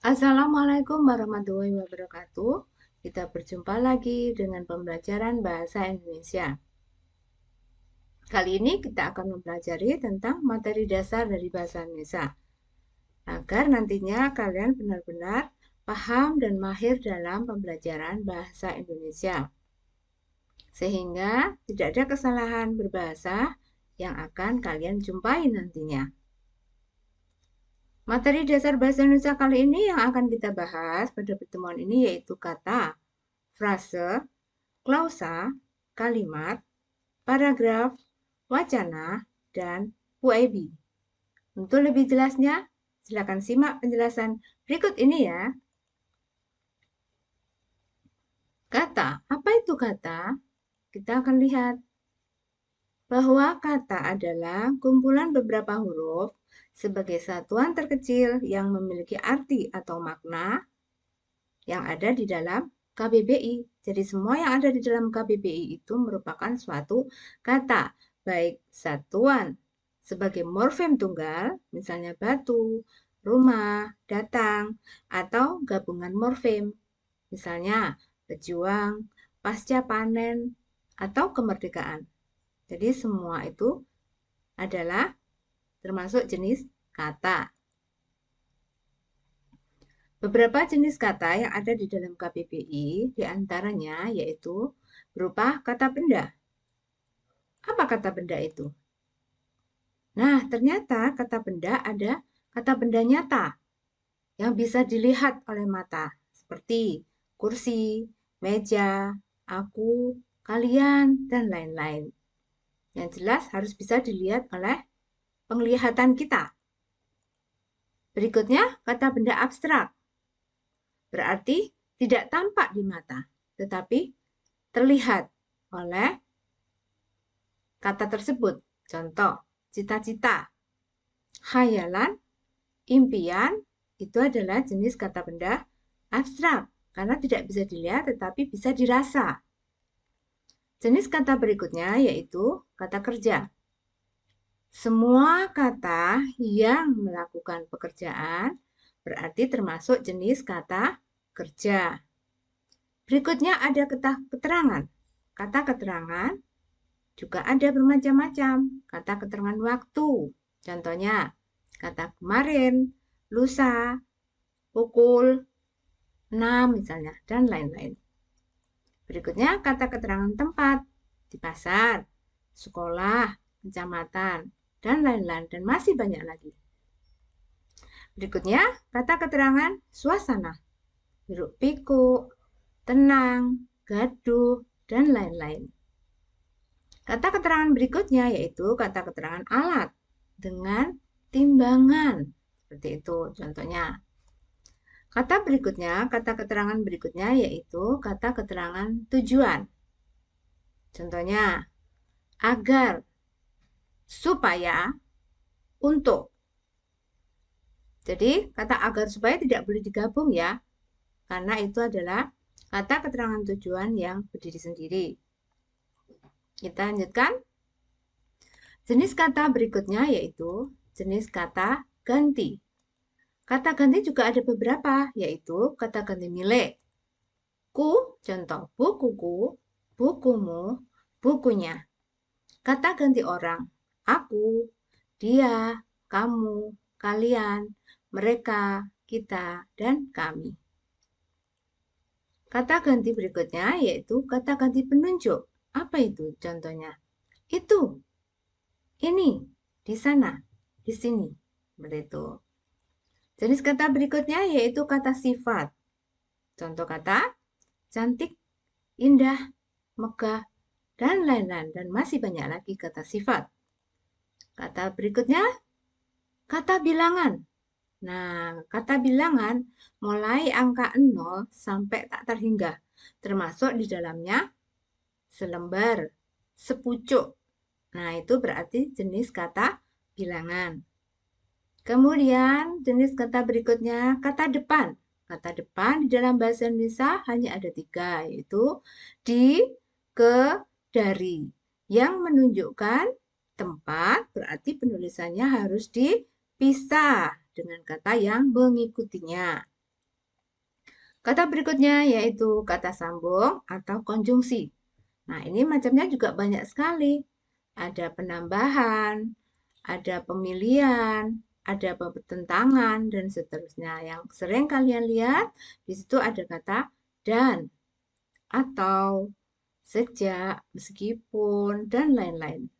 Assalamualaikum warahmatullahi wabarakatuh. Kita berjumpa lagi dengan pembelajaran bahasa Indonesia. Kali ini kita akan mempelajari tentang materi dasar dari bahasa Indonesia, agar nantinya kalian benar-benar paham dan mahir dalam pembelajaran bahasa Indonesia, sehingga tidak ada kesalahan berbahasa yang akan kalian jumpai nantinya. Materi dasar bahasa Indonesia kali ini yang akan kita bahas pada pertemuan ini yaitu kata, frase, klausa, kalimat, paragraf, wacana, dan puebi. Untuk lebih jelasnya, silakan simak penjelasan berikut ini ya. Kata, apa itu kata? Kita akan lihat bahwa kata adalah kumpulan beberapa huruf sebagai satuan terkecil yang memiliki arti atau makna yang ada di dalam KBBI. Jadi semua yang ada di dalam KBBI itu merupakan suatu kata, baik satuan sebagai morfem tunggal, misalnya batu, rumah, datang, atau gabungan morfem, misalnya pejuang, pasca panen, atau kemerdekaan. Jadi semua itu adalah termasuk jenis kata. Beberapa jenis kata yang ada di dalam KBBI diantaranya yaitu berupa kata benda. Apa kata benda itu? Nah, ternyata kata benda ada kata benda nyata yang bisa dilihat oleh mata, seperti kursi, meja, aku, kalian, dan lain-lain. Yang jelas harus bisa dilihat oleh penglihatan kita. Berikutnya, kata benda abstrak. Berarti tidak tampak di mata, tetapi terlihat oleh kata tersebut. Contoh, cita-cita, khayalan, impian, itu adalah jenis kata benda abstrak karena tidak bisa dilihat tetapi bisa dirasa. Jenis kata berikutnya yaitu kata kerja. Semua kata yang melakukan pekerjaan berarti termasuk jenis kata kerja. Berikutnya ada kata keterangan. Kata keterangan juga ada bermacam-macam. Kata keterangan waktu. Contohnya, kata kemarin, lusa, pukul 6 misalnya, dan lain-lain. Berikutnya kata keterangan tempat, di pasar, sekolah, kecamatan, dan lain-lain, dan masih banyak lagi. Berikutnya kata keterangan suasana, hiruk pikuk, tenang, gaduh, dan lain-lain. Kata keterangan berikutnya yaitu kata keterangan alat dengan timbangan. Seperti itu contohnya. Kata keterangan berikutnya yaitu kata keterangan tujuan. Contohnya, agar, supaya, untuk. Jadi, kata agar supaya tidak boleh digabung ya, karena itu adalah kata keterangan tujuan yang berdiri sendiri. Kita lanjutkan. Jenis kata berikutnya yaitu jenis kata ganti. Kata ganti juga ada beberapa, yaitu kata ganti milik. Ku, contoh, bukuku, bukumu, bukunya. Kata ganti orang, aku, dia, kamu, kalian, mereka, kita, dan kami. Kata ganti berikutnya yaitu kata ganti penunjuk. Apa itu contohnya? Itu, ini, di sana, di sini. Seperti itu. Jenis kata berikutnya yaitu kata sifat. Contoh kata cantik, indah, megah, dan lain-lain. Dan masih banyak lagi kata sifat. Kata berikutnya, kata bilangan. Nah, kata bilangan mulai angka 0 sampai tak terhingga. Termasuk di dalamnya selembar, sepucuk. Nah, itu berarti jenis kata bilangan. Kemudian jenis kata berikutnya kata depan. Kata depan di dalam bahasa Indonesia hanya ada 3, yaitu di, ke, dari. Yang menunjukkan tempat berarti penulisannya harus dipisah dengan kata yang mengikutinya. Kata berikutnya yaitu kata sambung atau konjungsi. Nah, ini macamnya juga banyak sekali. Ada penambahan, ada pemilihan, ada pertentangan, dan seterusnya. Yang sering kalian lihat, di situ ada kata dan, atau, sejak, meskipun, dan lain-lain.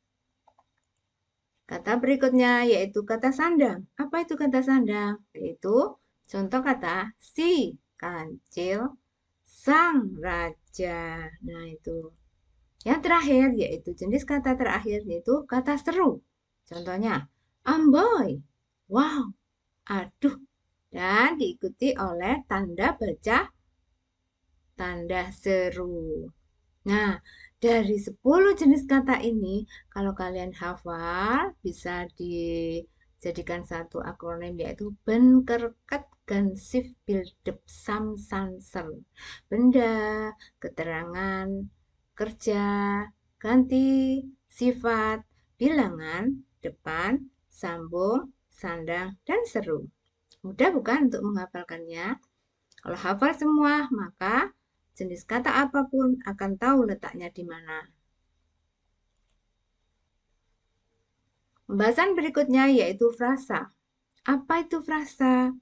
Kata berikutnya yaitu kata sandang. Apa itu kata sandang? Yaitu contoh kata si kancil, sang raja. Nah, itu. Yang terakhir yaitu jenis kata terakhir yaitu kata seru. Contohnya, amboy, wow, aduh, dan diikuti oleh tanda baca tanda seru. Nah, dari 10 jenis kata ini, kalau kalian hafal, bisa dijadikan satu akronim yaitu benkerket gansif bildep samsanser. Benda, keterangan, kerja, ganti, sifat, bilangan, depan, sambung, sandang, dan seru. Mudah bukan untuk menghafalkannya? Kalau hafal semua, maka jenis kata apapun akan tahu letaknya di mana. Pembahasan berikutnya yaitu frasa. Apa itu frasa?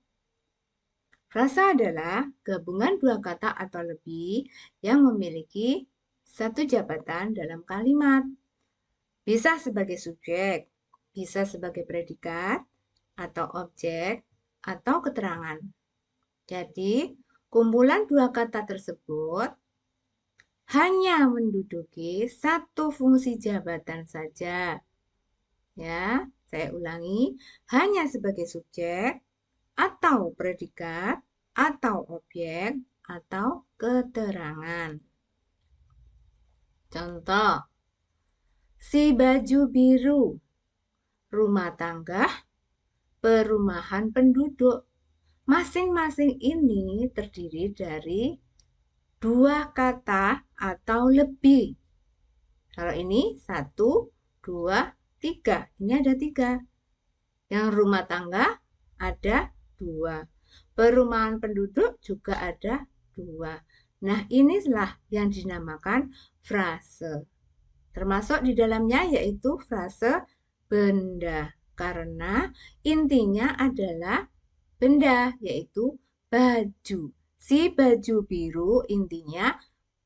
Frasa adalah gabungan dua kata atau lebih yang memiliki satu jabatan dalam kalimat. Bisa sebagai subjek, bisa sebagai predikat, atau objek, atau keterangan. Jadi, kumpulan dua kata tersebut hanya menduduki satu fungsi jabatan saja. Ya, saya ulangi, hanya sebagai subjek atau predikat atau objek atau keterangan. Contoh, si baju biru, rumah tangga, perumahan penduduk. Masing-masing ini terdiri dari dua kata atau lebih. Kalau ini 1, 2, 3. Ini ada 3. Yang rumah tangga ada 2. Perumahan penduduk juga ada 2. Nah, inilah yang dinamakan frase. Termasuk di dalamnya yaitu frase benda. Karena intinya adalah benda, yaitu baju. Si baju biru intinya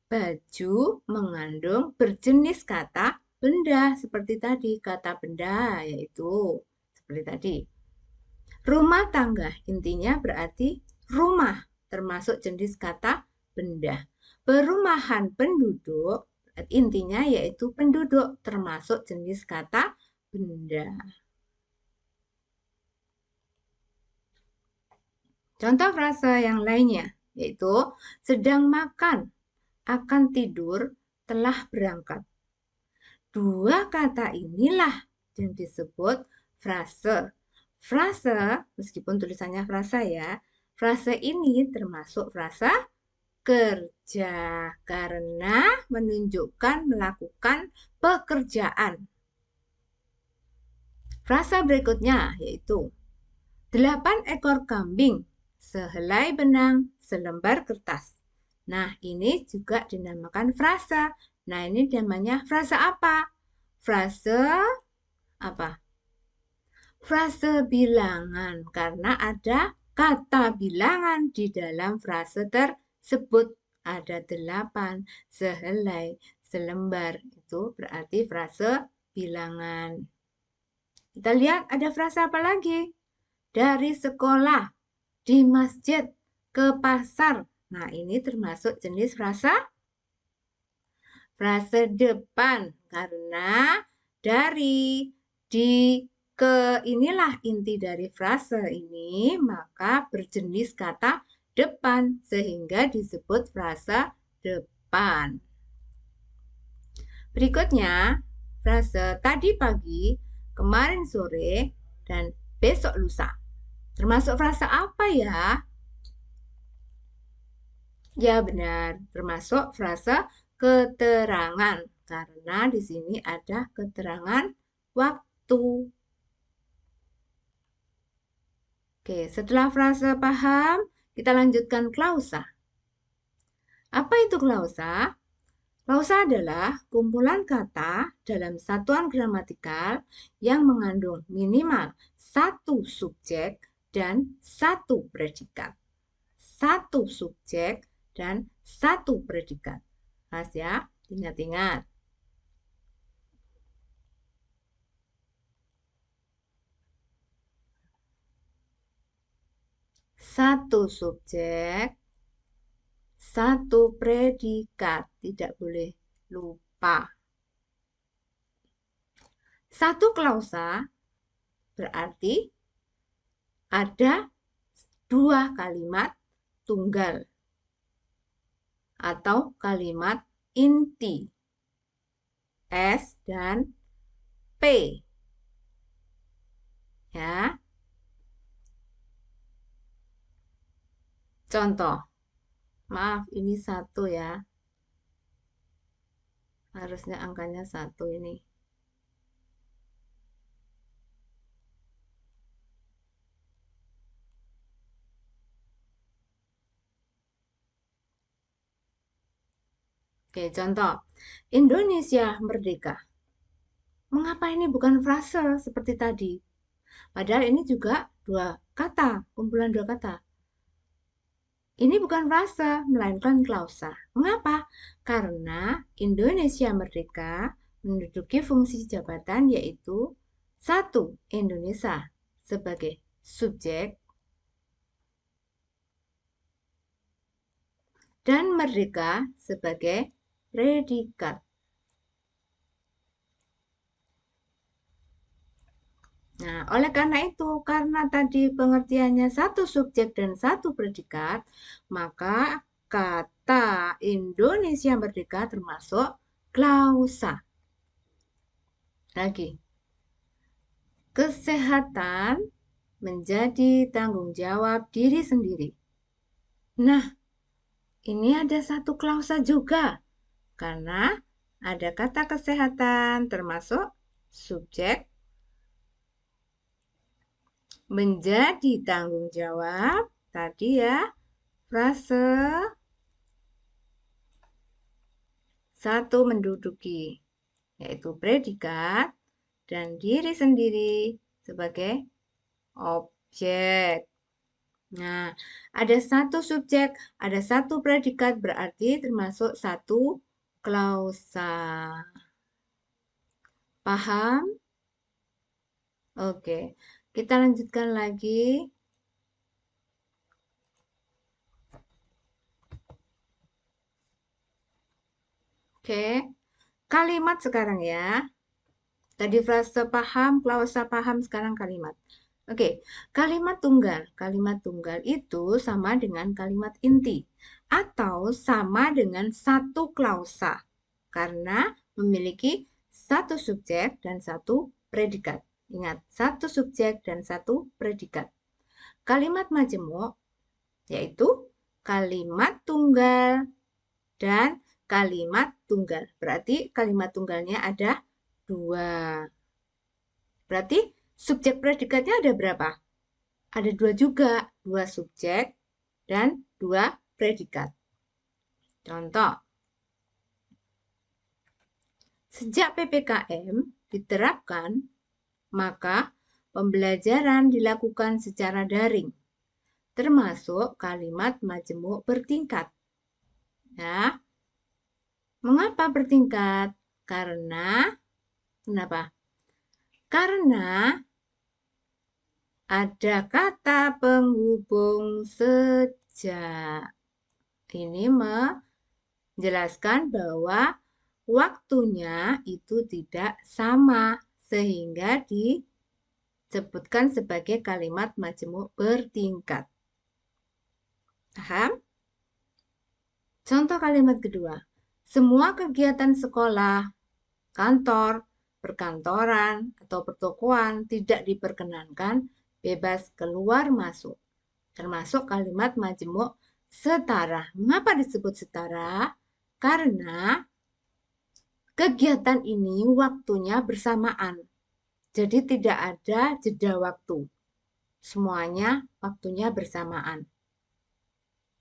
baju mengandung berjenis kata benda seperti tadi, kata benda yaitu seperti tadi. Rumah tangga intinya berarti rumah termasuk jenis kata benda. Perumahan penduduk intinya yaitu penduduk termasuk jenis kata benda. Contoh frasa yang lainnya yaitu sedang makan, akan tidur, telah berangkat. Dua kata inilah yang disebut frase. Frase, meskipun tulisannya frasa ya, frase ini termasuk frasa kerja karena menunjukkan melakukan pekerjaan. Frasa berikutnya yaitu 8 ekor kambing, sehelai benang, selembar kertas. Nah, ini juga dinamakan frasa. Nah, ini namanya frasa apa? Frase apa? Frase bilangan, karena ada kata bilangan di dalam frase tersebut. Ada 8, sehelai, selembar. Itu berarti frase bilangan. Kita lihat ada frasa apa lagi? Dari sekolah, di masjid, ke pasar. Nah, ini termasuk jenis frasa depan karena dari, di, ke inilah inti dari frase ini, maka berjenis kata depan sehingga disebut frasa depan. Berikutnya, frase tadi pagi, kemarin sore, dan besok lusa. Termasuk frasa apa ya? Ya benar, termasuk frasa keterangan karena di sini ada keterangan waktu. Oke, setelah frasa paham, kita lanjutkan klausa. Apa itu klausa? Klausa adalah kumpulan kata dalam satuan gramatikal yang mengandung minimal satu subjek dan satu predikat. Satu subjek dan satu predikat. Mas ya, ingat-ingat. Satu subjek, satu predikat. Tidak boleh lupa. Satu klausa berarti ada dua kalimat tunggal atau kalimat inti S dan P. Ya. Contoh. Maaf, ini satu ya. Harusnya angkanya satu ini. Oke, contoh. Indonesia merdeka. Mengapa ini bukan frase seperti tadi? Padahal ini juga dua kata, kumpulan dua kata. Ini bukan frase, melainkan klausa. Mengapa? Karena Indonesia merdeka menduduki fungsi jabatan yaitu satu, Indonesia sebagai subjek dan merdeka sebagai predikat. Nah, oleh karena itu, karena tadi pengertiannya satu subjek dan satu predikat, maka kata Indonesia merdeka termasuk klausa. Lagi, kesehatan menjadi tanggung jawab diri sendiri. Nah, ini ada satu klausa juga, karena ada kata kesehatan termasuk subjek menjadi tanggung jawab tadi ya, frase satu menduduki yaitu predikat dan diri sendiri sebagai objek. Nah, ada satu subjek, ada satu predikat berarti termasuk satu klausa. Paham? Oke, kita lanjutkan lagi. Oke, kalimat sekarang ya. Tadi frase paham, klausa paham, sekarang kalimat. Oke, kalimat tunggal. Kalimat tunggal itu sama dengan kalimat inti atau sama dengan satu klausa karena memiliki satu subjek dan satu predikat. Ingat, satu subjek dan satu predikat. Kalimat majemuk yaitu kalimat tunggal dan kalimat tunggal. Berarti kalimat tunggalnya ada dua. Berarti subjek predikatnya ada berapa? Ada dua juga, dua subjek dan dua predikat. Contoh, sejak PPKM diterapkan, maka pembelajaran dilakukan secara daring, termasuk kalimat majemuk bertingkat. Ya, mengapa bertingkat? Kenapa? Karena ada kata penghubung sejak. Ini menjelaskan bahwa waktunya itu tidak sama, sehingga disebutkan sebagai kalimat majemuk bertingkat. Paham? Contoh kalimat kedua. Semua kegiatan sekolah, kantor, perkantoran, atau pertokoan tidak diperkenankan bebas keluar masuk. Termasuk kalimat majemuk setara. Mengapa disebut setara? Karena kegiatan ini waktunya bersamaan. Jadi tidak ada jeda waktu. Semuanya waktunya bersamaan.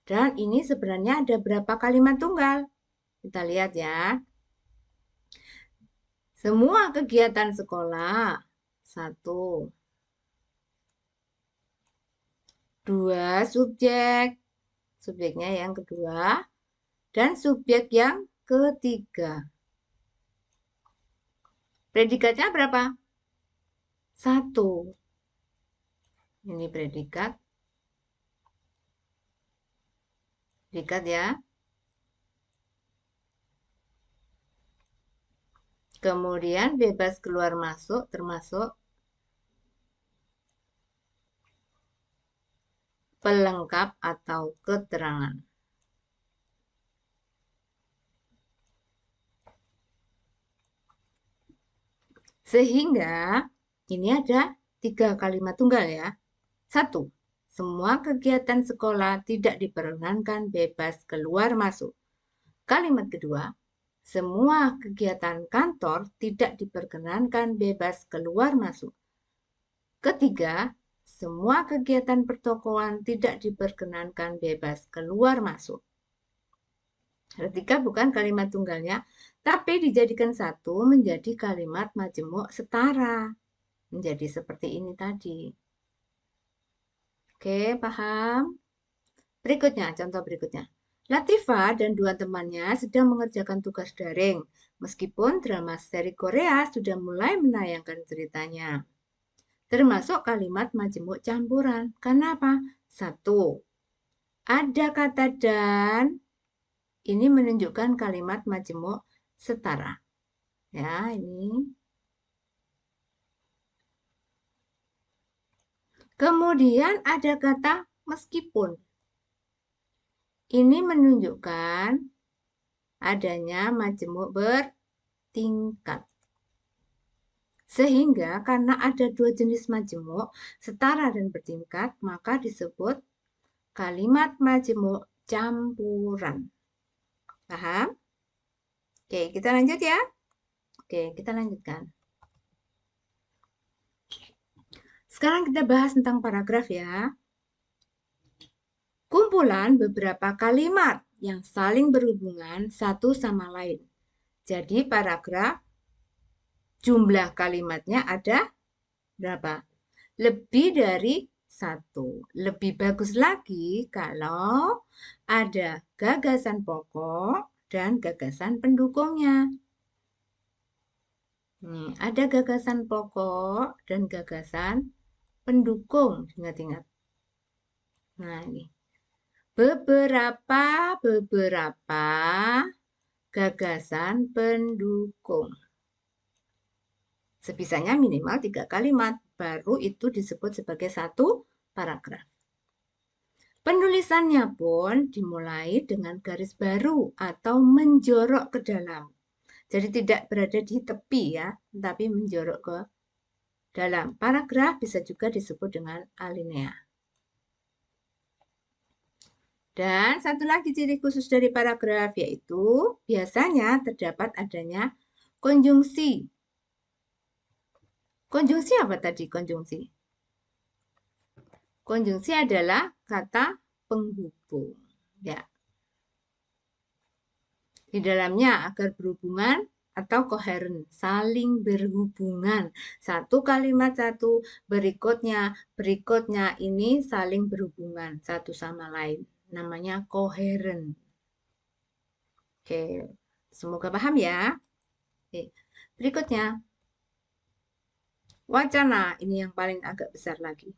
Dan ini sebenarnya ada berapa kalimat tunggal? Kita lihat ya. Semua kegiatan sekolah. 1. 2 subjek. Subjeknya yang kedua. Dan subjek yang ketiga. Predikatnya berapa? 1. Ini predikat. Predikat ya. Kemudian bebas keluar masuk termasuk pelengkap atau keterangan. Sehingga ini ada 3 kalimat tunggal ya. 1. Semua kegiatan sekolah tidak diperkenankan bebas keluar masuk. Kalimat kedua, semua kegiatan kantor tidak diperkenankan bebas keluar masuk. Ketiga, semua kegiatan pertokoan tidak diperkenankan bebas keluar masuk. Ketika bukan kalimat tunggalnya, tapi dijadikan satu menjadi kalimat majemuk setara. Menjadi seperti ini tadi. Oke, paham? Berikutnya, contoh berikutnya. Latifah dan 2 temannya sedang mengerjakan tugas daring, meskipun drama seri Korea sudah mulai menayangkan ceritanya. Termasuk kalimat majemuk campuran. Karena apa? 1. Ada kata dan. Ini menunjukkan kalimat majemuk setara. Ya, ini. Kemudian ada kata meskipun. Ini menunjukkan adanya majemuk bertingkat. Sehingga karena ada 2 jenis majemuk, setara dan bertingkat, maka disebut kalimat majemuk campuran. Paham? Oke, kita lanjut ya. Oke, kita lanjutkan. Sekarang kita bahas tentang paragraf ya. Kumpulan beberapa kalimat yang saling berhubungan satu sama lain. Jadi paragraf jumlah kalimatnya ada berapa? Lebih dari 1. Lebih bagus lagi kalau ada gagasan pokok dan gagasan pendukungnya. Ada gagasan pokok dan gagasan pendukung. Ingat-ingat. Nah, ini. Beberapa gagasan pendukung. Sebisanya minimal 3 kalimat, baru itu disebut sebagai satu paragraf. Penulisannya pun dimulai dengan garis baru atau menjorok ke dalam. Jadi tidak berada di tepi ya, tapi menjorok ke dalam. Paragraf bisa juga disebut dengan alinea. Dan satu lagi ciri khusus dari paragraf yaitu biasanya terdapat adanya konjungsi. Konjungsi apa tadi konjungsi? Konjungsi adalah kata penghubung. Ya. Di dalamnya agar berhubungan atau koheren, saling berhubungan. Satu kalimat satu, berikutnya ini saling berhubungan satu sama lain. Namanya koheren. Oke, semoga paham ya. Oke. Berikutnya, wacana. Ini yang paling agak besar lagi.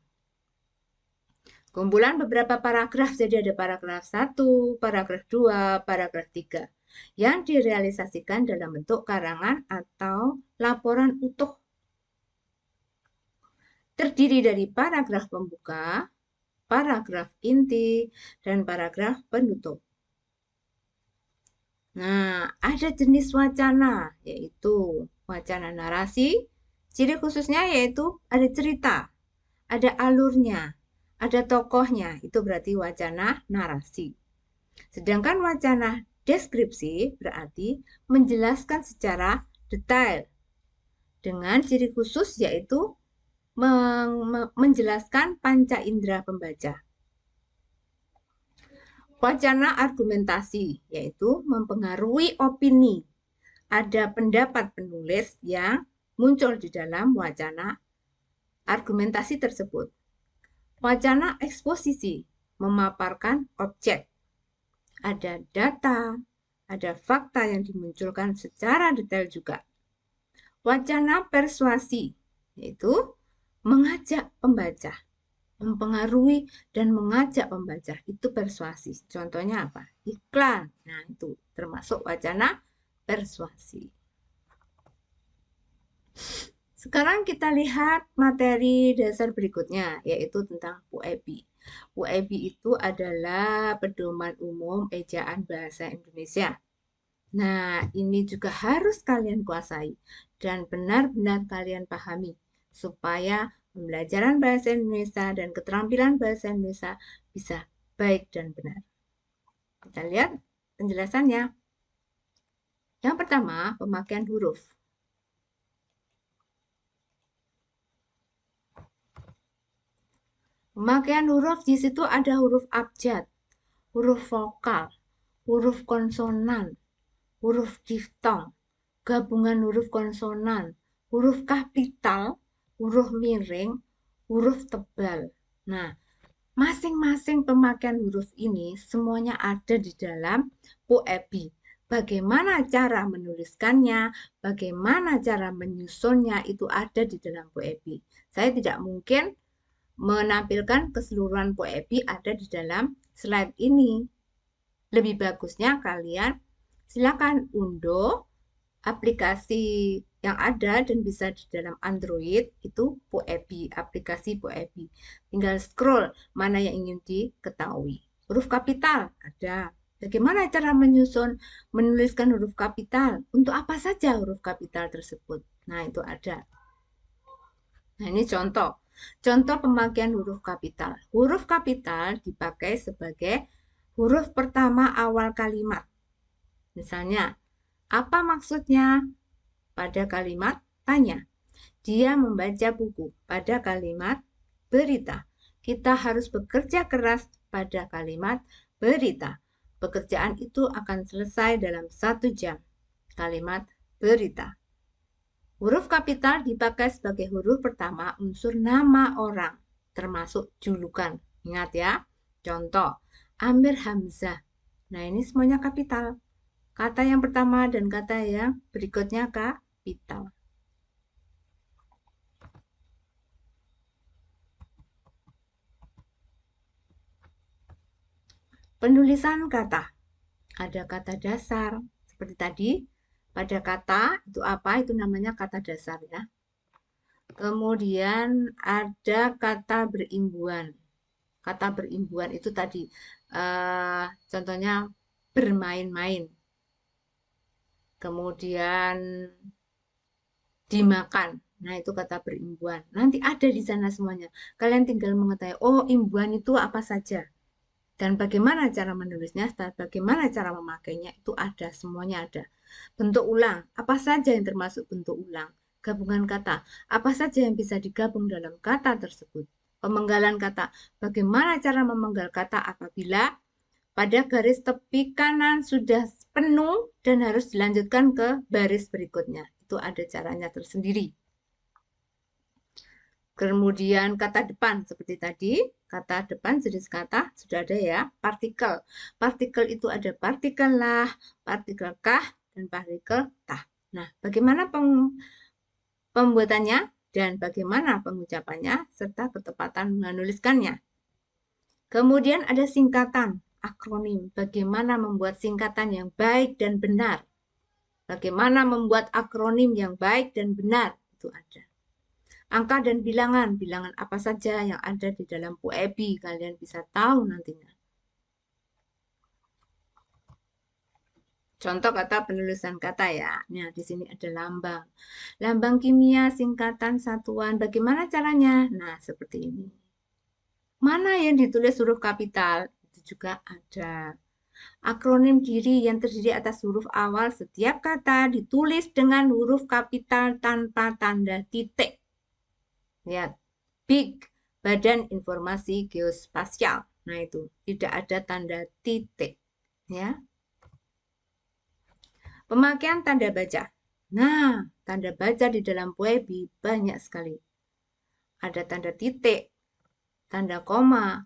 Kumpulan beberapa paragraf, jadi ada paragraf 1, paragraf 2, paragraf 3 yang direalisasikan dalam bentuk karangan atau laporan utuh. Terdiri dari paragraf pembuka, paragraf inti, dan paragraf penutup. Nah, ada jenis wacana, yaitu wacana narasi. Ciri khususnya yaitu ada cerita, ada alurnya, ada tokohnya. Itu berarti wacana narasi. Sedangkan wacana deskripsi berarti menjelaskan secara detail. Dengan ciri khusus yaitu menjelaskan panca indera pembaca. Wacana argumentasi, yaitu mempengaruhi opini. Ada pendapat penulis yang muncul di dalam wacana argumentasi tersebut. Wacana eksposisi, memaparkan objek. Ada data, ada fakta yang dimunculkan secara detail juga. Wacana persuasi, yaitu mengajak pembaca, mempengaruhi dan mengajak pembaca, itu persuasi. Contohnya apa? Iklan. Nah, itu termasuk wacana persuasi. Sekarang kita lihat materi dasar berikutnya, yaitu tentang PUEBI. PUEBI itu adalah pedoman umum ejaan bahasa Indonesia. Nah, ini juga harus kalian kuasai dan benar-benar kalian pahami supaya pembelajaran bahasa Indonesia dan keterampilan bahasa Indonesia bisa baik dan benar. Kita lihat penjelasannya. Yang pertama, pemakaian huruf. Pemakaian huruf di situ ada huruf abjad, huruf vokal, huruf konsonan, huruf diftong, gabungan huruf konsonan, huruf kapital, huruf miring, huruf tebal. Nah, masing-masing pemakaian huruf ini semuanya ada di dalam PUEBI. Bagaimana cara menuliskannya, bagaimana cara menyusunnya, itu ada di dalam PUEBI. Saya tidak mungkin menampilkan keseluruhan PUEBI ada di dalam slide ini. Lebih bagusnya kalian silakan unduh aplikasi yang ada dan bisa di dalam Android, itu PUEBI, aplikasi PUEBI. Tinggal scroll mana yang ingin diketahui. Huruf kapital ada. Bagaimana cara menuliskan huruf kapital? Untuk apa saja huruf kapital tersebut? Nah, itu ada. Nah, ini contoh. Contoh pemakaian huruf kapital. Huruf kapital dipakai sebagai huruf pertama awal kalimat. Misalnya, apa maksudnya? Pada kalimat tanya. Dia membaca buku. Pada kalimat berita. Kita harus bekerja keras pada kalimat berita. Pekerjaan itu akan selesai dalam 1 jam. Kalimat berita. Huruf kapital dipakai sebagai huruf pertama unsur nama orang, termasuk julukan. Ingat ya, contoh, Amir Hamzah. Nah, ini semuanya kapital. Kata yang pertama dan kata yang berikutnya kapital. Penulisan kata. Ada kata dasar, seperti tadi. Pada kata, itu apa? Itu namanya kata dasar ya. Kemudian ada kata berimbuan. Kata berimbuan itu tadi, contohnya bermain-main. Kemudian dimakan. Nah, itu kata berimbuan. Nanti ada di sana semuanya. Kalian tinggal mengetahui, oh, imbuan itu apa saja. Dan bagaimana cara menulisnya, dan bagaimana cara memakainya, itu ada, semuanya ada. Bentuk ulang, apa saja yang termasuk bentuk ulang. Gabungan kata, apa saja yang bisa digabung dalam kata tersebut. Pemenggalan kata, bagaimana cara memenggal kata apabila pada garis tepi kanan sudah penuh dan harus dilanjutkan ke baris berikutnya. Itu ada caranya tersendiri. Kemudian kata depan seperti tadi, kata depan jenis kata sudah ada ya, partikel. Partikel itu ada partikel lah, partikel kah, dan partikel tah. Nah, bagaimana pembuatannya dan bagaimana pengucapannya serta ketepatan menuliskannya. Kemudian ada singkatan, akronim. Bagaimana membuat singkatan yang baik dan benar. Bagaimana membuat akronim yang baik dan benar, itu ada. Angka dan bilangan, bilangan apa saja yang ada di dalam PUEBI, kalian bisa tahu nantinya. Contoh kata penulisan kata ya. Nah, di sini ada lambang. Lambang kimia, singkatan, satuan. Bagaimana caranya? Nah, seperti ini. Mana yang ditulis huruf kapital? Itu juga ada. Akronim diri yang terdiri atas huruf awal setiap kata ditulis dengan huruf kapital tanpa tanda titik. Lihat, BIG, Badan Informasi Geospasial. Nah, itu tidak ada tanda titik, ya. Pemakaian tanda baca. Nah, tanda baca di dalam Puebi banyak sekali. Ada tanda titik, tanda koma,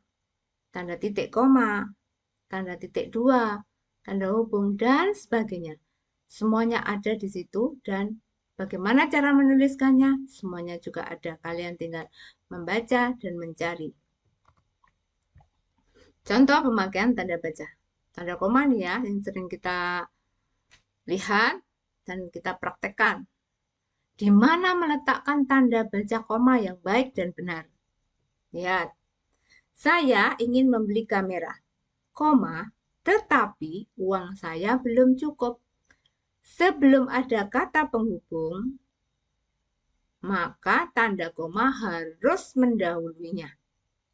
tanda titik koma, tanda titik dua, tanda hubung, dan sebagainya. Semuanya ada di situ, dan bagaimana cara menuliskannya, semuanya juga ada. Kalian tinggal membaca dan mencari. Contoh pemakaian tanda baca. Tanda koma nih ya, yang sering kita lihat dan kita praktekkan. Di mana meletakkan tanda baca koma yang baik dan benar? Lihat, saya ingin membeli kamera, koma, tetapi uang saya belum cukup. Sebelum ada kata penghubung, maka tanda koma harus mendahulunya.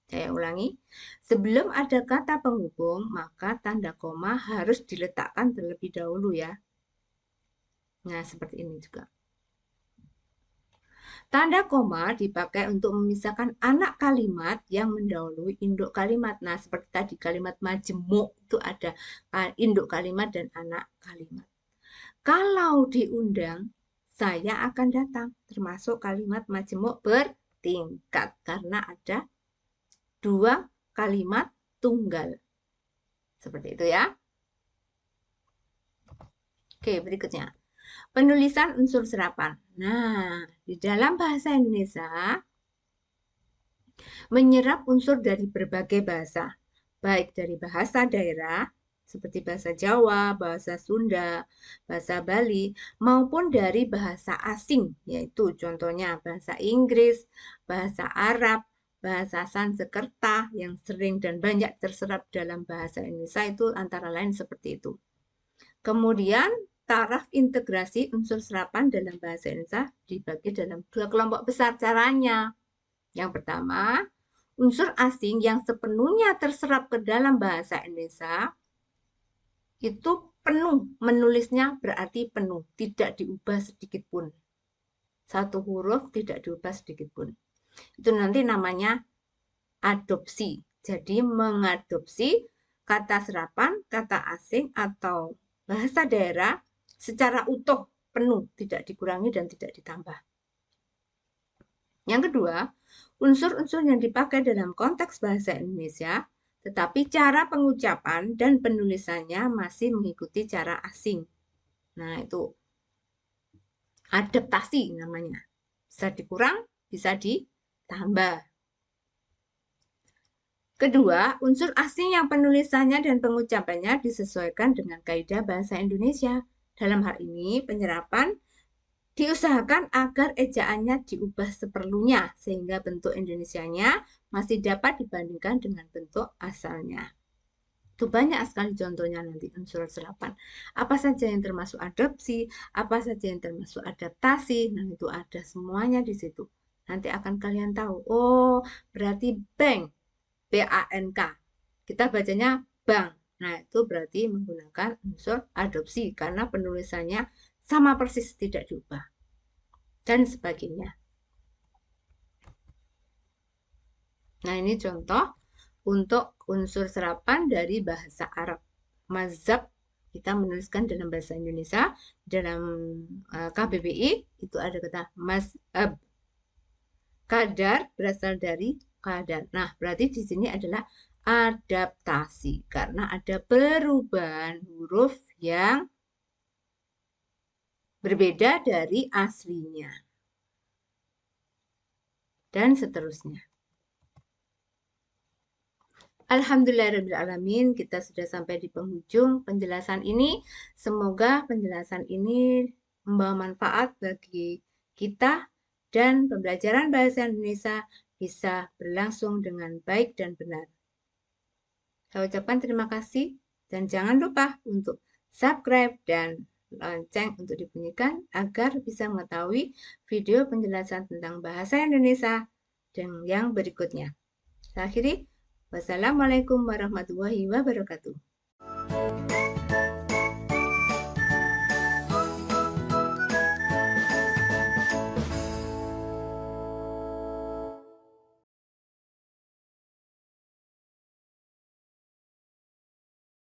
Saya ulangi, sebelum ada kata penghubung, maka tanda koma harus diletakkan terlebih dahulu ya. Nah, seperti ini juga. Tanda koma dipakai untuk memisahkan anak kalimat yang mendahului induk kalimat. Nah, seperti tadi kalimat majemuk itu ada induk kalimat dan anak kalimat. Kalau diundang, saya akan datang, termasuk kalimat majemuk bertingkat karena ada dua kalimat tunggal. Seperti itu ya. Oke, berikutnya. Penulisan unsur serapan. Nah, di dalam bahasa Indonesia menyerap unsur dari berbagai bahasa, baik dari bahasa daerah seperti bahasa Jawa, bahasa Sunda, bahasa Bali, maupun dari bahasa asing, yaitu contohnya bahasa Inggris, bahasa Arab, bahasa Sanskerta yang sering dan banyak terserap dalam bahasa Indonesia itu antara lain seperti itu. Kemudian taraf integrasi unsur serapan dalam bahasa Indonesia dibagi dalam dua kelompok besar caranya. Yang pertama, unsur asing yang sepenuhnya terserap ke dalam bahasa Indonesia itu penuh, menulisnya berarti penuh, tidak diubah sedikit pun. Satu huruf tidak diubah sedikit pun. Itu nanti namanya adopsi. Jadi mengadopsi kata serapan, kata asing atau bahasa daerah secara utuh, penuh, tidak dikurangi dan tidak ditambah. Yang kedua, unsur-unsur yang dipakai dalam konteks bahasa Indonesia, tetapi cara pengucapan dan penulisannya masih mengikuti cara asing. Nah, itu adaptasi namanya. Bisa dikurang, bisa ditambah. Kedua, unsur asing yang penulisannya dan pengucapannya disesuaikan dengan kaidah bahasa Indonesia. Dalam hal ini, penyerapan diusahakan agar ejaannya diubah seperlunya sehingga bentuk Indonesianya masih dapat dibandingkan dengan bentuk asalnya. Itu banyak sekali contohnya nanti unsur serapan. Apa saja yang termasuk adopsi, apa saja yang termasuk adaptasi, nah itu ada semuanya di situ. Nanti akan kalian tahu, oh berarti bank, B-A-N-K. Kita bacanya bank. Nah itu berarti menggunakan unsur adopsi karena penulisannya sama persis tidak diubah dan sebagainya. Nah ini contoh untuk unsur serapan dari bahasa Arab. Mazhab kita menuliskan dalam bahasa Indonesia, dalam KBBI itu ada kata mazhab. Kadar berasal dari kadar. Nah berarti di sini adalah adaptasi karena ada perubahan huruf yang berbeda dari aslinya. Dan seterusnya. Alhamdulillahirrahmanirrahim, kita sudah sampai di penghujung penjelasan ini. Semoga penjelasan ini membawa manfaat bagi kita dan pembelajaran bahasa Indonesia bisa berlangsung dengan baik dan benar. Saya ucapkan terima kasih dan jangan lupa untuk subscribe dan lonceng untuk dibunyikan agar bisa mengetahui video penjelasan tentang bahasa Indonesia dan yang berikutnya. Saya akhiri. Wassalamualaikum warahmatullahi wabarakatuh.